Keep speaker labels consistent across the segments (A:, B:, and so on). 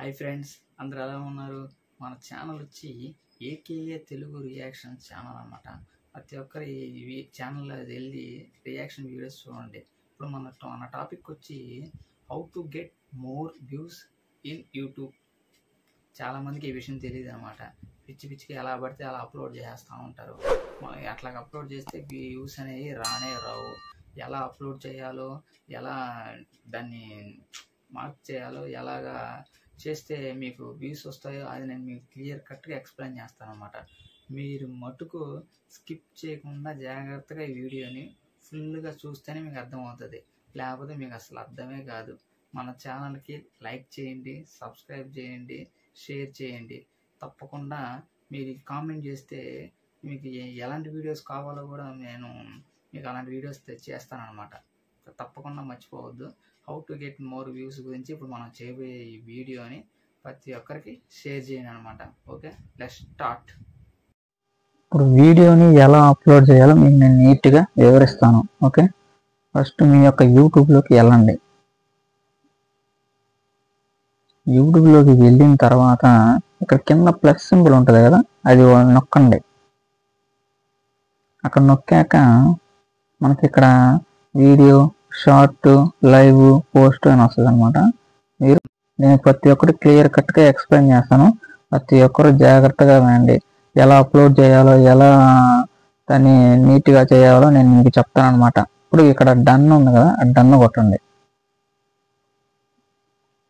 A: Hi friends, అందరూ ఎలా ఉన్నారు? మన ఛానల్ వచ్చి ఏకేఏ తెలుగు రియాక్షన్ ఛానల్ అన్నమాట. ప్రతి ఒక్కరు ఈ ఛానల్లో వెళ్ళి రియాక్షన్ వీడియోస్ చూడండి. ఇప్పుడు మన టాపిక్ వచ్చి how to get more views in YouTube. చాలామందికి ఈ విషయం తెలియదు అనమాట. పిచ్చి పిచ్చికి ఎలా పడితే అలా అప్లోడ్ చేస్తూ ఉంటారు. అట్లా అప్లోడ్ చేస్తే వ్యూస్ అనేవి రానే రావు. ఎలా అప్లోడ్ చేయాలో, ఎలా దాన్ని మార్క్ చేయాలో, ఎలాగా చేస్తే మీకు వ్యూస్ వస్తాయో అది నేను మీకు క్లియర్ కట్గా ఎక్స్ప్లెయిన్ చేస్తాను అనమాట. మీరు మటుకు స్కిప్ చేయకుండా జాగ్రత్తగా ఈ వీడియోని ఫుల్గా చూస్తేనే మీకు అర్థమవుతుంది. లేకపోతే మీకు అసలు అర్థమే కాదు. మన ఛానల్కి లైక్ చేయండి, సబ్స్క్రైబ్ చేయండి, షేర్ చేయండి. తప్పకుండా మీరు కామెంట్ చేస్తే మీకు ఎలాంటి వీడియోస్ కావాలో కూడా నేను మీకు అలాంటి వీడియోస్ చేస్తాను అనమాట. తప్పకుండా మర్చిపోవద్దు. How to get more views గురించి ఇప్పుడు మనం చేయబోయే ఈ వీడియోని ప్రతి ఒక్కరికి షేర్ చేయండి అనమాట. Okay, let's start.
B: ఇప్పుడు వీడియోని ఎలా అప్లోడ్ చేయాలో మీకు నేను నీట్గా వివరిస్తాను. ఓకే, ఫస్ట్ మీ యొక్క యూట్యూబ్లోకి వెళ్ళండి. యూట్యూబ్లోకి వెళ్ళిన తర్వాత ఇక్కడ కింద ప్లస్ సింబల్ ఉంటుంది కదా, అది నొక్కండి. అక్కడ నొక్కాక మనకి ఇక్కడ వీడియో, షార్ట్, లైవ్, పోస్ట్ అని వస్తుంది అనమాట. నేను ప్రతి ఒక్కటి క్లియర్ కట్గా ఎక్స్ప్లెయిన్ చేస్తాను. ప్రతి ఒక్కరు జాగ్రత్తగా వినండి. ఎలా అప్లోడ్ చేయాలో, ఎలా దాన్ని నీట్గా చేయాలో నేను మీకు చెప్తాను అనమాట. ఇప్పుడు ఇక్కడ డన్ ఉంది కదా, ఆ డన్ కొట్టండి.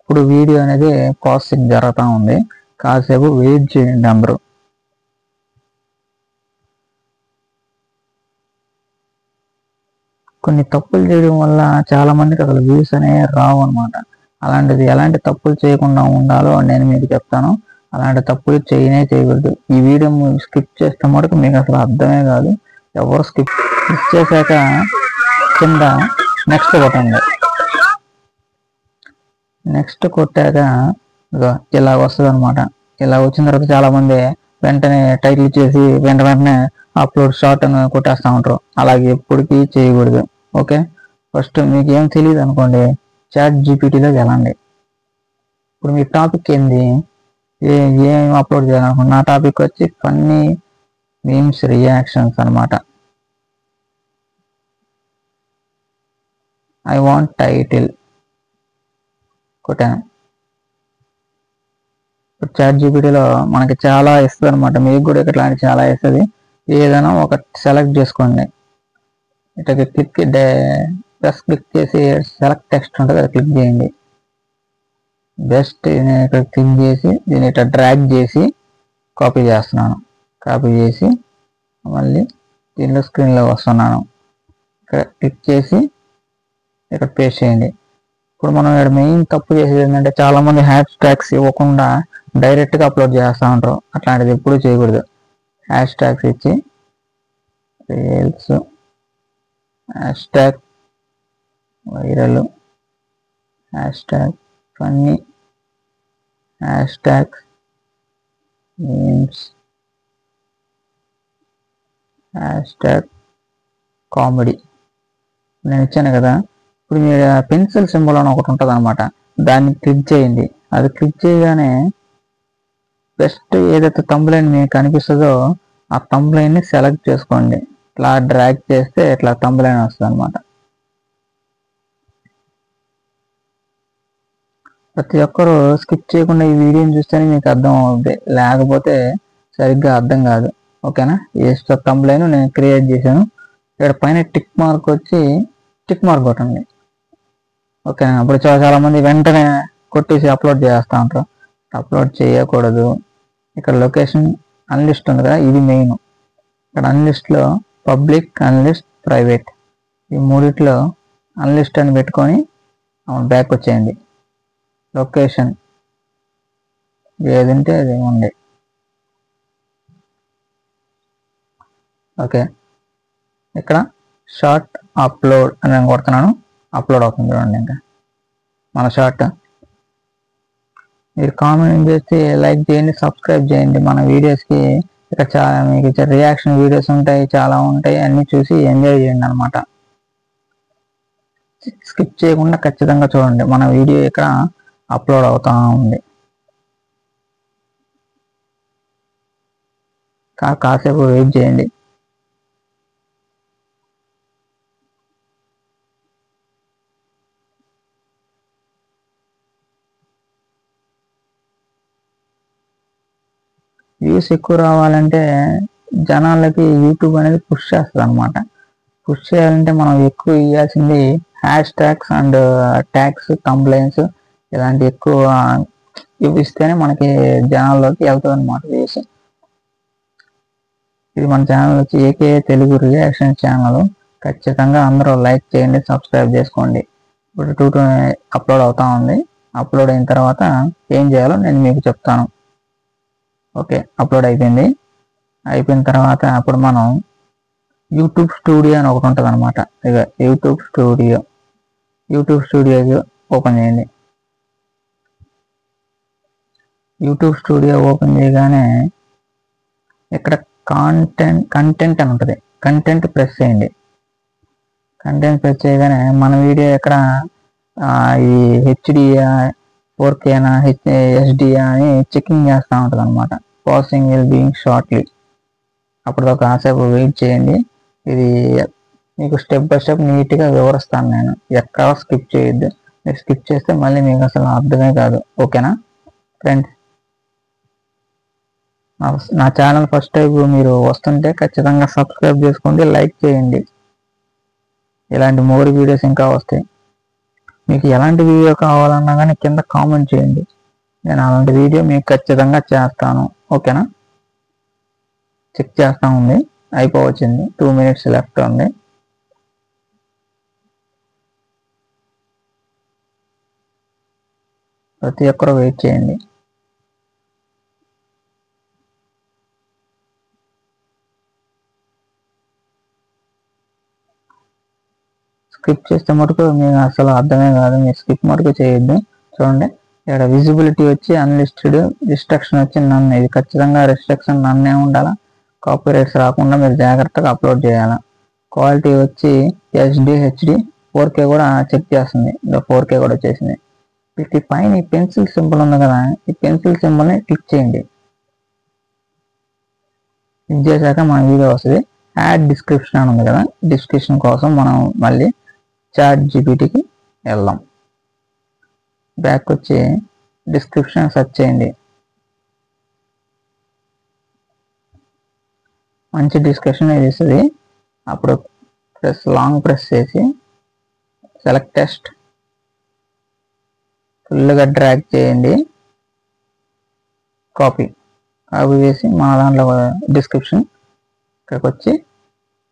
B: ఇప్పుడు వీడియో అనేది ప్రాసెసింగ్ జరుగుతూ ఉంది. కాసేపు వెయిట్ చేయండి అందరూ. కొన్ని తప్పులు చేయడం వల్ల చాలా మందికి అసలు వ్యూస్ అనేవి రావు అనమాట. అలాంటిది ఎలాంటి తప్పులు చేయకుండా ఉండాలో నేను మీకు చెప్తాను. అలాంటి తప్పులు చేయకూడదు. ఈ వీడియో స్కిప్ చేస్తే మటుకు మీకు అసలు అర్థమే కాదు. ఎవరు స్కిప్ చేశాక కింద నెక్స్ట్ కొట్టండి. నెక్స్ట్ కొట్టాక ఇలా వస్తుంది అనమాట. ఇలా వచ్చిన తర్వాత చాలా మంది వెంటనే టైటిల్ చేసి వెంటనే అప్లోడ్ షార్ట్ అని కొట్టేస్తూ ఉంటారు. అలాగే ఎప్పటికీ చేయకూడదు. ఓకే, ఫస్ట్ మీకు ఏం తెలియదు అనుకోండి, చాట్ జీపీటీలోకి వెళ్ళండి. ఇప్పుడు మీ టాపిక్ ఏంది, ఏం అప్లోడ్ చేయాలనుకోండి. నా టాపిక్ వచ్చి ఫన్నీ మీమ్స్ రియాక్షన్స్ అనమాట. ఐ వాంట్ టైటిల్ కొట్టాను. ఇప్పుడు చాట్ జీపీటీలో మనకి చాలా ఇస్తుంది అనమాట. మీకు కూడా ఇట్లాంటి చాలా ఇస్తుంది. ఏదైనా ఒక సెలెక్ట్ చేసుకోండి. ఇట్లా క్లిక్ చేసి సెలెక్ట్ టెక్స్ట్ ఉంటుంది, అది క్లిక్ చేయండి. నేను ఇక్కడ క్లిక్ చేసి దీన్ని ఇట్లా డ్రాగ్ చేసి కాపీ చేస్తున్నాను. కాపీ చేసి మళ్ళీ దీనిలో స్క్రీన్లో వస్తున్నాను. ఇక్కడ క్లిక్ చేసి ఇక్కడ పేస్ట్ చేయండి. ఇప్పుడు మనం ఇక్కడ మెయిన్ తప్పు చేసేది ఏంటంటే, చాలామంది హ్యాష్ ట్యాగ్స్ ఇవ్వకుండా డైరెక్ట్గా అప్లోడ్ చేస్తూ ఉంటారు. అట్లాంటిది ఎప్పుడూ చేయకూడదు. హ్యాష్ ట్యాగ్స్ ఇచ్చి reels, hash tag viral, hash tag funny, hash tag memes, hash tag comedy నేను ఇచ్చాను కదా. ఇప్పుడు మీరు పెన్సిల్ సింబల్ అని ఒకటి ఉంటుంది అనమాట, దాన్ని క్లిక్ చేయండి. అది క్లిక్ చేయగానే బెస్ట్ ఏదైతే థంబ్లైన్ మీకు కనిపిస్తుందో ఆ థంబ్లైన్ని సెలెక్ట్ చేసుకోండి. ఇట్లా డ్రాగ్ చేస్తే ఇట్లా థంబ్లైన్ వస్తుంది అనమాట. ప్రతి ఒక్కరు స్కిప్ చేయకుండా ఈ వీడియోని చూస్తేనే మీకు అర్థం అవుతుంది, లేకపోతే సరిగ్గా అర్థం కాదు. ఓకేనా, ఈ థంబ్లైన్ నేను క్రియేట్ చేశాను. ఇక్కడ పైన టిక్ మార్క్ వచ్చి టిక్ మార్క్ కొట్టండి. ఓకేనా, ఇప్పుడు చాలా మంది వెంటనే కొట్టేసి అప్లోడ్ చేస్తూ ఉంటారు. అప్లోడ్ చేయకూడదు. ఇక్కడ లొకేషన్ అన్లిస్ట్ ఉంది కదా, ఇది మెయిన్. ఇక్కడ అన్లిస్ట్లో పబ్లిక్, అన్లిస్ట్, ప్రైవేట్, ఈ మూడిట్లో అన్లిస్ట్ అని పెట్టుకొని బ్యాక్ వచ్చేయండి. లొకేషన్ ఏదంటే అది ఉంది. ఓకే, ఇక్కడ షార్ట్ అప్లోడ్ అని నేను కొడుతున్నాను. అప్లోడ్ అవుతుంది చూడండి. ఇంకా మన షార్ట్ మీరు కామెంట్ చేసి లైక్ చేయండి, సబ్స్క్రైబ్ చేయండి. మన వీడియోస్కి ఇక్కడ చాలా మీకు రియాక్షన్ వీడియోస్ ఉంటాయి, చాలా ఉంటాయి. అన్నీ చూసి ఎంజాయ్ చేయండి అనమాట. స్కిప్ చేయకుండా ఖచ్చితంగా చూడండి. మన వీడియో ఇక్కడ అప్లోడ్ అవుతూ ఉంది. కాసేపు వెయిట్ చేయండి. వ్యూస్ ఎక్కువ రావాలంటే జనాలకి యూట్యూబ్ అనేది పుష్ చేస్తుంది అనమాట. పుష్ చేయాలంటే మనం ఎక్కువ ఇవ్వాల్సింది hash tags and tags, complaints ఇలాంటి ఎక్కువ ఇస్తేనే మనకి జనాల్లోకి వెళ్తుంది అనమాట వ్యూస్. ఇది మన ఛానల్ వచ్చి ఏకే తెలుగు రియాక్షన్ ఛానల్. ఖచ్చితంగా అందరూ లైక్ చేయండి, సబ్స్క్రైబ్ చేసుకోండి. ఇప్పుడు 2 అప్లోడ్ అవుతా ఉంది. అప్లోడ్ అయిన తర్వాత ఏం చేయాలో నేను మీకు చెప్తాను. ఓకే, అప్లోడ్ అయిపోయింది. అయిపోయిన తర్వాత అప్పుడు మనం యూట్యూబ్ స్టూడియో అని ఒకటి ఉంటుంది అనమాట. ఇక యూట్యూబ్ స్టూడియో ఓపెన్ చేయండి. యూట్యూబ్ స్టూడియో ఓపెన్ చేయగానే ఇక్కడ కంటెంట్ అని ఉంటుంది. కంటెంట్ ప్రెస్ చేయండి. కంటెంట్ ప్రెస్ చేయగానే మన వీడియో ఎక్కడ ఈ హెచ్డియా, 4Kనా, హెచ్డియా అని చెకింగ్ చేస్తూ ఉంటుంది అనమాట. Processing will being shortly. అప్పుడు కాసేపు వెయిట్ చేయండి. ఇది మీకు స్టెప్ బై స్టెప్ నీట్గా వివరిస్తాను నేను. ఎక్కడ స్కిప్ చేయొద్దు. మీరు స్కిప్ చేస్తే మళ్ళీ మీకు అసలు అర్థమే కాదు. ఓకేనా ఫ్రెండ్స్? నా ఛానల్ ఫస్ట్ టైం మీరు వస్తుంటే ఖచ్చితంగా సబ్స్క్రైబ్ చేసుకోండి, లైక్ చేయండి. ఇలాంటి మోర్ వీడియోస్ ఇంకా వస్తాయి. మీకు ఎలాంటి వీడియో కావాలన్నా కానీ కింద కామెంట్ చేయండి. నేను అలాంటి వీడియో మీకు ఖచ్చితంగా చేస్తాను. ఓకేనా? చెక్ చేస్తా ఉంది, అయిపోవచ్చింది. 2 minutes లెఫ్ట్ ఉంది. ప్రతి ఒక్కరు వెయిట్ చేయండి. స్కిప్ చేస్తే మటుకు మీకు అసలు అర్థమే కాదు. మీరు స్కిప్ మటుకు చేయొద్దు. చూడండి, ఇక్కడ విజిబిలిటీ వచ్చి అన్లిస్టెడ్, రిస్ట్రిక్షన్ వచ్చి నన్ను. ఇది ఖచ్చితంగా రిస్ట్రిక్షన్ నన్నే ఉండాలా. కాపీరైట్స్ రాకుండా మీరు జాగ్రత్తగా అప్లోడ్ చేయాలి. క్వాలిటీ వచ్చి హెచ్డి 4K కూడా చెక్ చేస్తుంది. 4K కూడా వచ్చేసింది. వీటి పైన ఈ పెన్సిల్ సింబల్ ఉంది కదా, ఈ పెన్సిల్ సింబల్ని క్లిక్ చేయండి. క్లిక్ చేశాక మన వీడియో వస్తుంది. యాడ్ డిస్క్రిప్షన్ అని ఉంది కదా, డిస్క్రిప్షన్ కోసం మనం మళ్ళీ ChatGPTకి వెళ్దాం. బ్యాక్ వచ్చి డిస్క్రిప్షన్ సెర్చ్ చేయండి. మంచి డిస్క్రిప్షన్ ఇది ఇస్తుంది. అప్పుడు లాంగ్ ప్రెస్ చేసి సెలెక్ట్ టెక్స్ట్ ఫుల్గా డ్రాగ్ చేయండి. కాపీ చేసి మన దాంట్లో డిస్క్రిప్షన్ ఇక్కడికి వచ్చి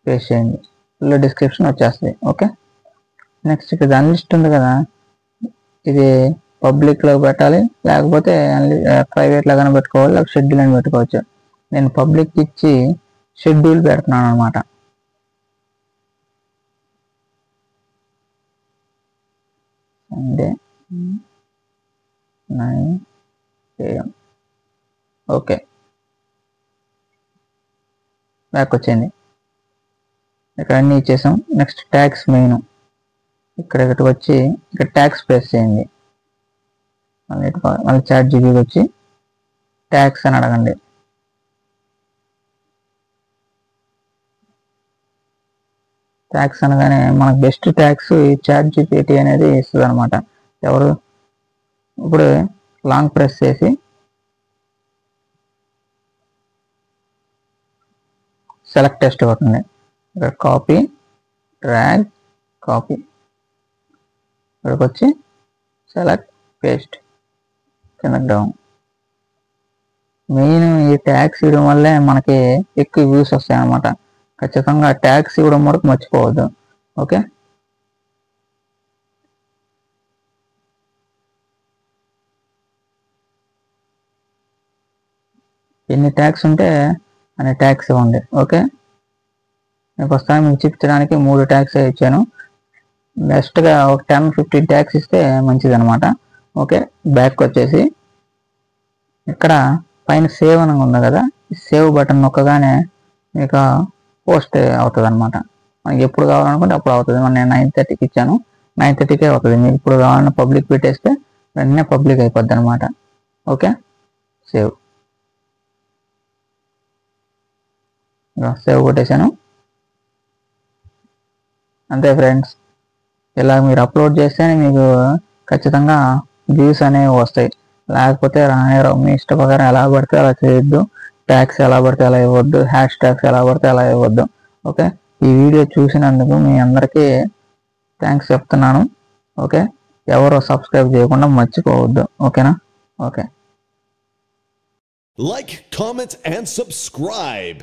B: పేస్ట్ చేయండి. ఫుల్ డిస్క్రిప్షన్ వచ్చేస్తుంది. ఓకే, నెక్స్ట్ ఇక్కడ అన్లిస్ట్ ఉంది కదా, ఇది పబ్లిక్లో పెట్టాలి, లేకపోతే ప్రైవేట్లో కానీ పెట్టుకోవాలి, లేకపోతే షెడ్యూల్ అని పెట్టుకోవచ్చు. నేను పబ్లిక్ ఇచ్చి షెడ్యూల్ పెడుతున్నాను అనమాట. Sunday 9 AM. ఓకే, బ్యాక్ వచ్చేయండి. ఇక్కడ అన్నీ ఇచ్చేసాం. నెక్స్ట్ ట్యాక్స్ మెయిన్ ఇక్కడికి వచ్చి ఇక్కడ ట్యాక్స్ ప్రెస్ చేయండి. మళ్ళీ ChatGPT వచ్చి ట్యాక్స్ అని అడగండి. ట్యాక్స్ అనగానే మనకు బెస్ట్ ట్యాక్స్ ఈ ChatGPT అనేది ఇస్తుంది అనమాట. ఎవరు ఇప్పుడు లాంగ్ ప్రెస్ చేసి సెలెక్ట్ టెక్స్ట్ అవుతుంది. ఇక్కడ కాపీ డ్రాగ్ కాపీ, ఇక్కడికి వచ్చి సెలెక్ట్ పేస్ట్ కిందకి డౌన్. మెయిన్ ఈ ట్యాక్స్ ఇవ్వడం వల్లే మనకి ఎక్కువ వ్యూస్ వస్తాయి అన్నమాట. ఖచ్చితంగా ట్యాక్స్ ఇవ్వడం వరకు మర్చిపోవద్దు. ఓకే, ఎన్ని ట్యాక్స్ ఉంటే అన్ని ట్యాక్స్ ఇవ్వండి. ఓకే, నేను ప్రస్తుతానికి మీకు చూపించడానికి 3 ట్యాక్స్ ఇచ్చాను. బెస్ట్గా ఒక 10-15 ట్యాక్స్ ఇస్తే మంచిది అనమాట. ఓకే, బ్యాక్ వచ్చేసి ఇక్కడ పైన సేవ్ అని ఉంది కదా, ఈ సేవ్ బటన్ నొక్కగానే మీకు పోస్ట్ అవుతుంది అనమాట. మనకి ఎప్పుడు కావాలనుకుంటే అప్పుడు అవుతుంది. నేను 9:30కి ఇచ్చాను, 9:30కే అవుతుంది. మీకు ఇప్పుడు కావాలన్నా పబ్లిక్ పెట్టేస్తే వెంటనే పబ్లిక్ అయిపోద్ది అనమాట. Okay, save. సేవ్ కొట్టేశాను. అంతే ఫ్రెండ్స్, ఇలా మీరు అప్లోడ్ చేస్తేనే మీకు ఖచ్చితంగా వ్యూస్ అనేవి వస్తాయి, లేకపోతే రానేరావు. మీ ఇష్ట ప్రకారం ఎలా పడితే అలా చేయొద్దు, ట్యాగ్స్ ఎలా పడితే అలా ఇవ్వద్దు, హ్యాష్ ట్యాగ్స్ ఎలా పడితే అలా ఇవ్వద్దు. ఓకే, ఈ వీడియో చూసినందుకు మీ అందరికీ థ్యాంక్స్ చెప్తున్నాను. ఓకే, ఎవరో సబ్స్క్రైబ్ చేయకుండా మర్చిపోవద్దు. ఓకేనా? Okay.
C: Like, comment, and subscribe.